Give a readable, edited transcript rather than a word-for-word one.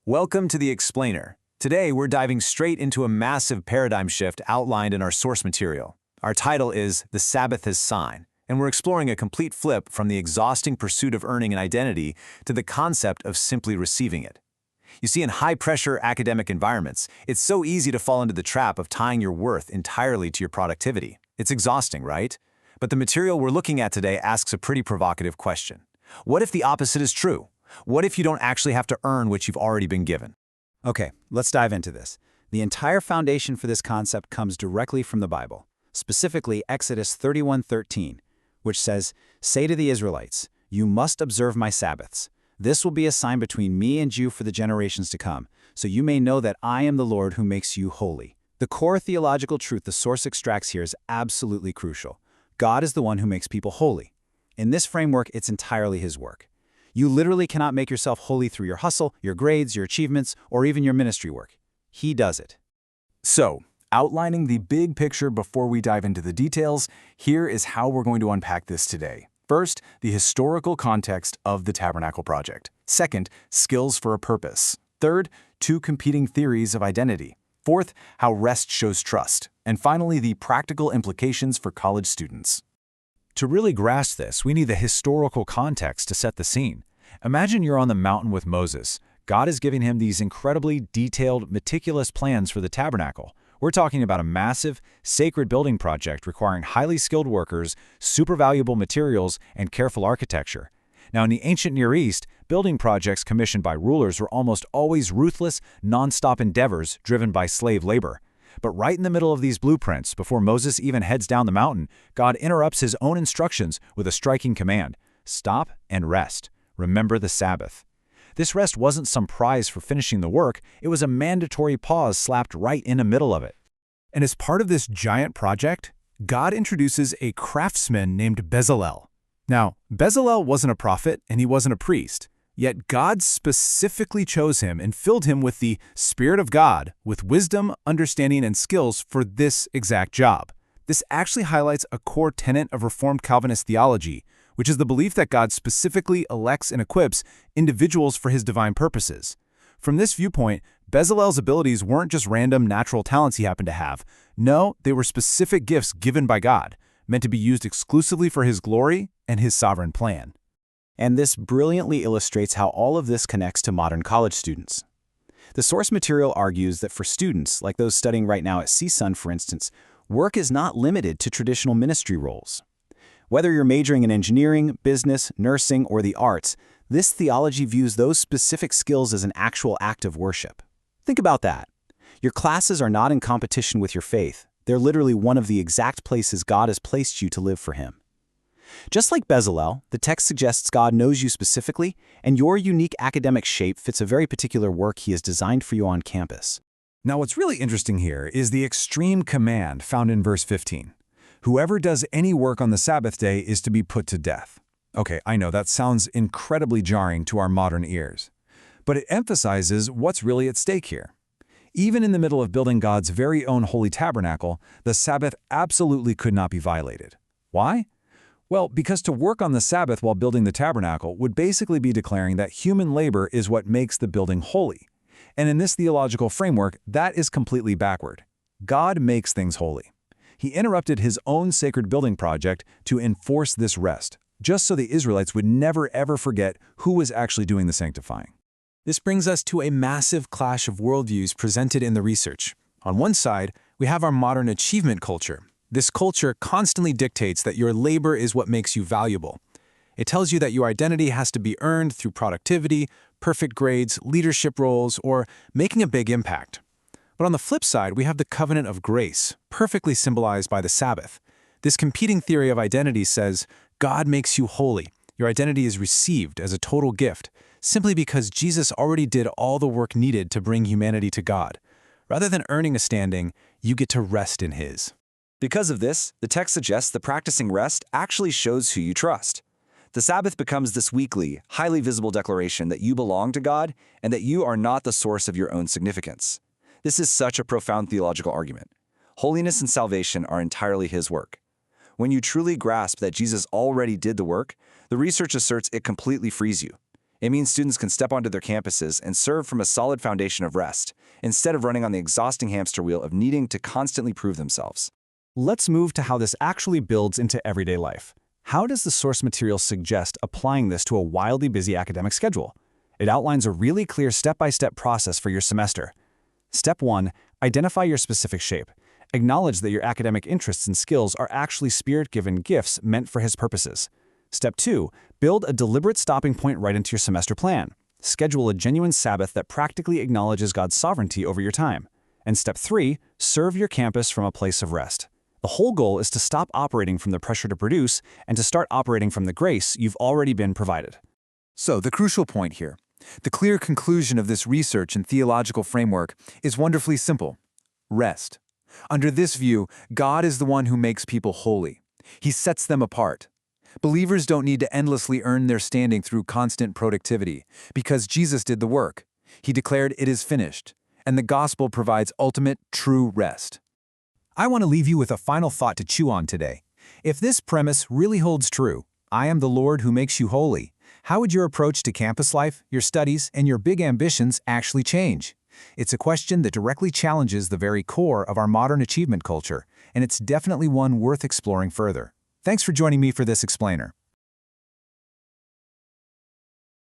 Welcome to The Explainer. Today, we're diving straight into a massive paradigm shift outlined in our source material. Our title is The Sabbath as Sign, and we're exploring a complete flip from the exhausting pursuit of earning an identity to the concept of simply receiving it. You see, in high-pressure academic environments, it's so easy to fall into the trap of tying your worth entirely to your productivity. It's exhausting, right? But the material we're looking at today asks a pretty provocative question. What if the opposite is true? What if you don't actually have to earn what you've already been given? Okay, let's dive into this. The entire foundation for this concept comes directly from the Bible, specifically Exodus 31:13, which says, "Say to the Israelites, you must observe my Sabbaths. This will be a sign between me and you for the generations to come, so you may know that I am the Lord who makes you holy." The core theological truth the source extracts here is absolutely crucial. God is the one who makes people holy. In this framework, it's entirely His work. You literally cannot make yourself holy through your hustle, your grades, your achievements, or even your ministry work. He does it. So, outlining the big picture before we dive into the details, here is how we're going to unpack this today. First, the historical context of the Tabernacle project. Second, skills for a purpose. Third, two competing theories of identity. Fourth, how rest shows trust. And finally, the practical implications for college students. To really grasp this, we need the historical context to set the scene. Imagine you're on the mountain with Moses. God is giving him these incredibly detailed, meticulous plans for the tabernacle. We're talking about a massive, sacred building project requiring highly skilled workers, super valuable materials, and careful architecture. Now, in the ancient Near East, building projects commissioned by rulers were almost always ruthless, non-stop endeavors driven by slave labor. But right in the middle of these blueprints, before Moses even heads down the mountain, God interrupts his own instructions with a striking command: stop and rest. Remember the Sabbath. This rest wasn't some prize for finishing the work, it was a mandatory pause slapped right in the middle of it. And as part of this giant project, God introduces a craftsman named Bezalel. Now, Bezalel wasn't a prophet and he wasn't a priest. Yet God specifically chose him and filled him with the Spirit of God, with wisdom, understanding, and skills for this exact job. This actually highlights a core tenet of Reformed Calvinist theology, which is the belief that God specifically elects and equips individuals for his divine purposes. From this viewpoint, Bezalel's abilities weren't just random natural talents he happened to have. No, they were specific gifts given by God, meant to be used exclusively for his glory and his sovereign plan. And this brilliantly illustrates how all of this connects to modern college students. The source material argues that for students, like those studying right now at CSUN, for instance, work is not limited to traditional ministry roles. Whether you're majoring in engineering, business, nursing, or the arts, this theology views those specific skills as an actual act of worship. Think about that. Your classes are not in competition with your faith. They're literally one of the exact places God has placed you to live for Him. Just like Bezalel, the text suggests God knows you specifically, and your unique academic shape fits a very particular work He has designed for you on campus. Now, what's really interesting here is the extreme command found in verse 15. Whoever does any work on the Sabbath day is to be put to death. Okay, I know that sounds incredibly jarring to our modern ears, but it emphasizes what's really at stake here. Even in the middle of building God's very own holy tabernacle, the Sabbath absolutely could not be violated. Why? Well, because to work on the Sabbath while building the tabernacle would basically be declaring that human labor is what makes the building holy. And in this theological framework, that is completely backward. God makes things holy. He interrupted his own sacred building project to enforce this rest, just so the Israelites would never ever forget who was actually doing the sanctifying. This brings us to a massive clash of worldviews presented in the research. On one side, we have our modern achievement culture. This culture constantly dictates that your labor is what makes you valuable. It tells you that your identity has to be earned through productivity, perfect grades, leadership roles, or making a big impact. But on the flip side, we have the covenant of grace, perfectly symbolized by the Sabbath. This competing theory of identity says, God makes you holy. Your identity is received as a total gift, simply because Jesus already did all the work needed to bring humanity to God. Rather than earning a standing, you get to rest in His. Because of this, the text suggests that practicing rest actually shows who you trust. The Sabbath becomes this weekly, highly visible declaration that you belong to God and that you are not the source of your own significance. This is such a profound theological argument. Holiness and salvation are entirely His work. When you truly grasp that Jesus already did the work, the research asserts it completely frees you. It means students can step onto their campuses and serve from a solid foundation of rest, instead of running on the exhausting hamster wheel of needing to constantly prove themselves. Let's move to how this actually builds into everyday life. How does the source material suggest applying this to a wildly busy academic schedule? It outlines a really clear step-by-step process for your semester. Step 1. Identify your specific shape. Acknowledge that your academic interests and skills are actually Spirit-given gifts meant for His purposes. Step 2. Build a deliberate stopping point right into your semester plan. Schedule a genuine Sabbath that practically acknowledges God's sovereignty over your time. And Step 3. Serve your campus from a place of rest. The whole goal is to stop operating from the pressure to produce and to start operating from the grace you've already been provided. So, the crucial point here, the clear conclusion of this research and theological framework is wonderfully simple: rest. Under this view, God is the one who makes people holy. He sets them apart. Believers don't need to endlessly earn their standing through constant productivity, because Jesus did the work. He declared it is finished, and the gospel provides ultimate, true rest. I want to leave you with a final thought to chew on today. If this premise really holds true, I am the Lord who makes you holy, how would your approach to campus life, your studies, and your big ambitions actually change? It's a question that directly challenges the very core of our modern achievement culture, and it's definitely one worth exploring further. Thanks for joining me for this explainer.